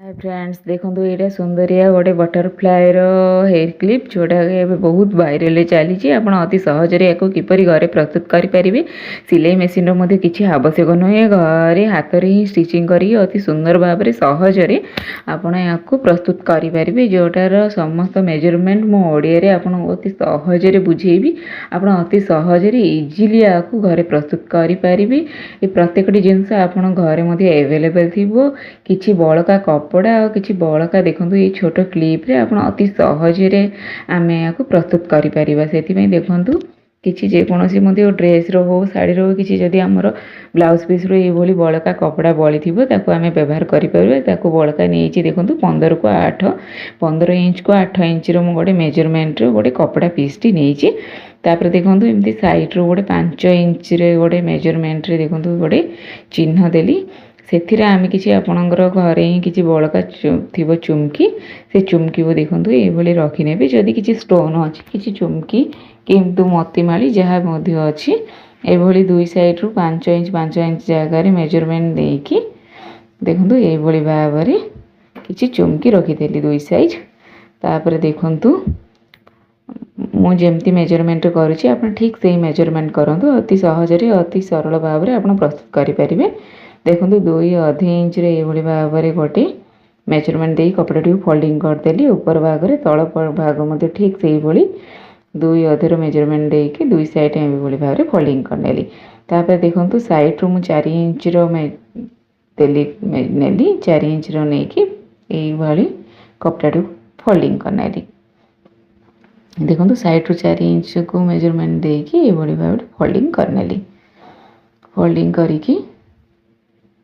Hi friends देखो ये सुंदरिया गोटे बटरफ्लाई हेयर क्लिप जोटा बहुत वायरल चली आप अति सहजरे या किपर घरे प्रस्तुत करेंगे। सिलाई मेसीन किसी आवश्यक नुहे घरे हाथ में ही स्टिचिंग करी अति सुंदर भाव में सहजरे आपण या प्रस्तुत करेंगे। जोटार समस्त मेजरमेंट मो ओडिया अति सहजरे बुझेबी आप अति सहजरे इजिली या घरे प्रस्तुत करेंगे। प्रत्येक जिनस आप घरे एवेलेबल थी किसी बड़का कपड़ा और किसी बड़का देखो ये छोट क्लिप रे आप अति सहजरे आम या प्रस्तुत करें। से देखूँ किसी जेकोसी ड्रेस रो शाढ़ी रो किसी जदि आमर ब्लाउज पीस रो ये बड़का कपड़ा बड़ी थी आम व्यवहार करें। बड़का नहीं देखो 15 को 8 15 इंच को 8 इंच रोटे मेजरमेंट रो गोटे कपड़ा पीस टी नहीं तापर देखो एमती सैड रो गोटे 5 इंच रे गोटे मेजरमेंट रे देखो गोटे चिन्ह देली से आम किसी आपणकर घरे ही किसी बड़का थी चुमकी से चुमकी को देखो ये रखिने जदि किसी स्टोन अच्छी किसी चुमकी किंतु मोतीमाली जहाँ अच्छी ये दुई साइड रू 5 इंच जगार मेजरमेंट देकी देखो ये भाव में किसी चुमकी रखीदेली दुई साइज। तापर देखु मुझे मेजरमेंट करुँची आप ठीक से मेजरमेंट करूँ अति सहजरे अति सरल भाव में आप प्रस्तुत करेंगे। देखो 2.5 इंच रे ये भाव में गोटे मेजरमेंट दे कपड़ा टी फोल्डिंग करदेली ऊपर भाग में तल भाग ठीक से 2.5 मेजरमेंट देकी दुई साइड ये भाव में फोल्डिंग करनेली। तापर देखो साइड रू मु 4 इंच देली नेली 4 इंच नहीं कि ये कपड़ा टी फोल्डिंग करनेली। देखो साइड रू 4 इंच को मेजरमेंट देकी ये भाव में फोल्डिंग करनेली। फोल्डिंग करी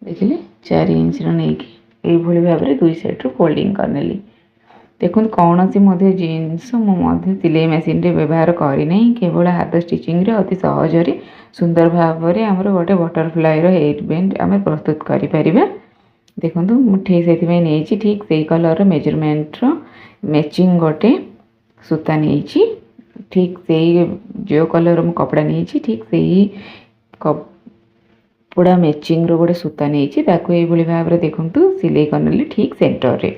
देखिले 4 इंच नहीं कि ये भाव में दुई साइड रू फोल्डिंग करनेली। देखो कौन सी जिनस मुझे सिलाई मेसीन रे व्यवहार करना केवल हाथ स्टिचिंग रे अति सहजरे सुंदर भाव में आमर गोटे बटरफ्लाई हेयर बैंड आम प्रस्तुत करें। देखो मुझे से नहीं ठीक से कलर मेजरमेंट मैचिंग गोटे सूता नहीं ठीक से जो कलर मु कपड़ा नहीं ठीक से ही कपड़ा मैचिंग रो गोटे सूता नहीं भाव में देखो सिलाई करने ठीक सेंटर रे।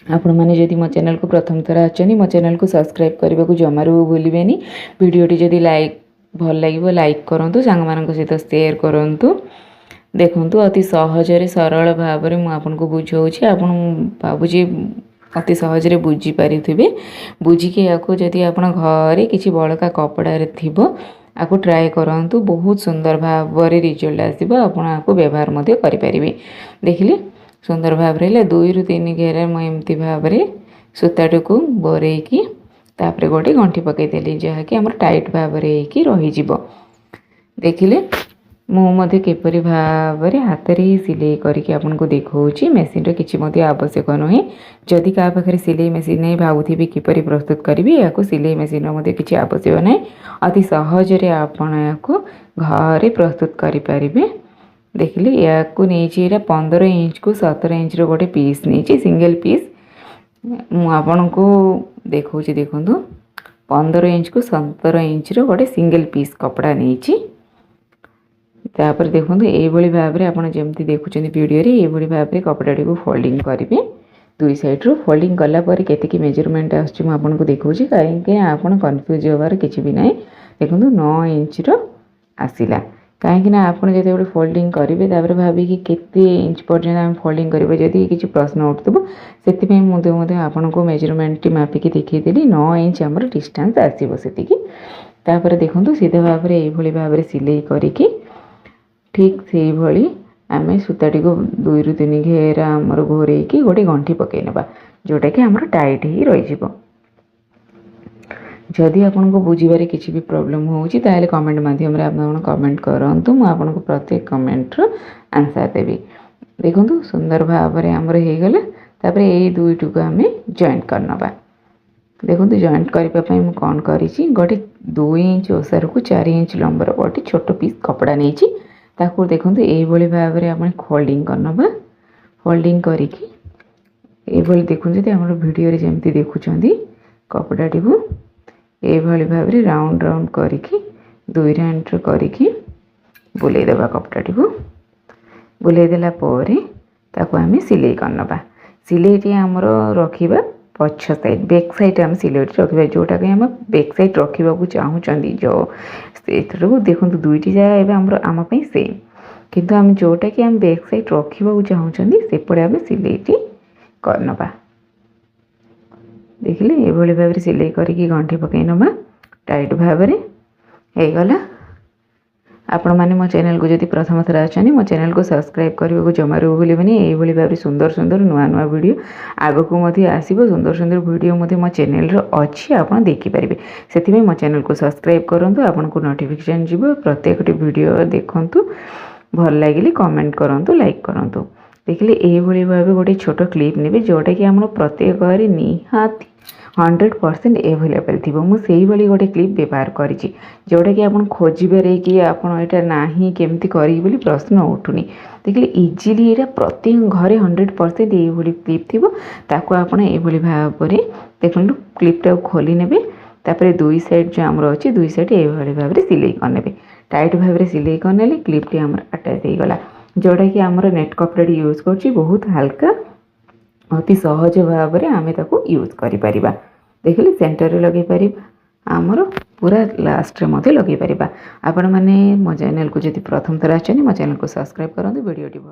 आपण मैंने जदि मो चैनल को प्रथम थर आछनी मो चैनल को सब्सक्राइब करने को जमारू भूलें। वीडियोटी जदि लाइक भल लगे लाइक करूँ सांग मान सहित शेयर करूँ। देखु अति सहजरे सरल भाव में मुझे बुझाऊँगी आप भावुची अति सहजरे बुझीपारे बुझिकी या जदि आप घरे किसी बड़का कपड़ा थी आपको ट्राए करूँ बहुत सुंदर भाव में रिजल्ट आसो आप व्यवहार करें। देखिले सुंदर भाव रहा 2 ରୁ 3 घेरा मुझे भाव में सूताटी को बरईकी तापर गोटे गंठी पकईदेली जहाँकि आम टाइट भाव में रही। देखिले मुझे किपरि भाव में हाथ में ही सिलाई करके आपको देखा मेसीन किसी आवश्यक नुहे। जदि क्या पाखे सिलाई मेसीन नहीं भावुथी किपरि प्रस्तुत करी या सिलाई मेसीन किसी आवश्यक ना अति सहजरे आप घरे प्रस्तुत करें। देखिले या नहीं 15 इंच को 17 इंच रो गोटे पीस नहीं सिंगल पीस मुझे को देखा देखो 15 इंच को 17 इंच रो गोटे सिंगल पीस कपड़ा नहीं तापर देखो ये भाव में आपड़ जमी देखुं वीडियो ये भाव में कपड़ाटी को फोल्डिंग करेंगे। दुई साइड रू फोल्डिंग कलापर के मेजरमेंट आपको देखा कहीं आप कन्फ्यूज होवार किसी भी ना। देखो 9 इंच आसला कहीं आप जो फोल्डिंग करेंगे भाविकी केते इंच पर्यटन आम फोल्डिंग करेंगे जदि किसी प्रश्न उठुव से मुझे आपको मेजरमेंट मापिकी देखीदेली 9 इंच आमर डिस्टेंस आसो से देखो सीधा भाव में ये भाव में सिलाई करके ठीक से भाई आम सूताटी को 2 ରୁ 3 घेरा आमर घोरईकी गोटे गंठी पकई ना जोटा कि आमर टाइट ही रही। जदि आपको बुझे किसी भी प्रॉब्लम होची ताले कमेंट माध्यम रे आप कमेंट करंतु मु आपको प्रत्येक कमेंट रो आंसर देवी। देखो सुंदर भाव में आमर हो गला तापर ये दुईटी को आम जॉइंट करनबा। देखो जॉइंट करने मुझे कौन करी गोटे 2 इंच ओसार को 4 इंच लंबर गोटे छोट पीस कपड़ा नहीं देखो ये भाव में आप फोल्डिंग करनबा। फोल्डिंग करके ये देखुं आम वीडियो जमी देखुं कपड़ाटी को ये भाव में राउंड राउंड करके 2 राउंड करके बुलेदेवा कपड़ाटी को बुलेदेला ताको आम सिलाई करनबा। सिलाईटी आमर रखा पछ साइड बैक साइड आम सिलाईटी रखा जोटा कि आम बैक साइड रखा चाहूँगी जो देखो दुईटी जगह आम सेम किंतु आम जोटा कि आम बैक साइड रखा चाहूँगी सेपटे आम सिलाईटी करनबा। देखिले ये भाव सिलाई करके गंठी पकई नवा टाइट भाव गला। आपण मैंने मो चैनल को जब प्रथम थर आछनी मो चैनल को सब्सक्राइब करने को जमार भूलिबेनी। ये भाव सुंदर सुंदर नुआ नुआ वीडियो आगो को आसो सुंदर सुंदर वीडियो मो चैनल अच्छी आप देखिपारे से मो चैनल को सब्सक्राइब करूँ आपन को नोटिफिकेशन जीव प्रत्येक वीडियो देखूँ भल लगे कमेंट करूँ लाइक करूँ। देखिले ये भाव गोटे छोट क्लिप ने जोटा कि आम प्रत्येक घर निहाती 100% एभेलेबल थी मुझे गोटे क्लिप व्यवहार करी जोटा कि आप खोजबारे कि आपटा ना केमती करी प्रश्न उठुनी। देखिए इजिली यहाँ प्रत्येक घरे 100% ये क्लिप थी ताको आप भाव देखो क्लिपटा खोली ने तापर दुई साइड जो आमर अच्छी दुई साइड ये भाव सिलाई करने टाइट भाव सिलाई करने क्लिपटी आम अटैच हो गला जोटा कि आमर नेट कपड़ा यूज कर बहुत हल्का अति सहज भाव में आम यूज कर देखिए सेंटर लगे पार आमर पूरा लास्ट में लगे पार। आपण मैंने मो चैनल को जब प्रथम थर आछनी मो चैनल को सब्सक्राइब करूँ वीडियो भल।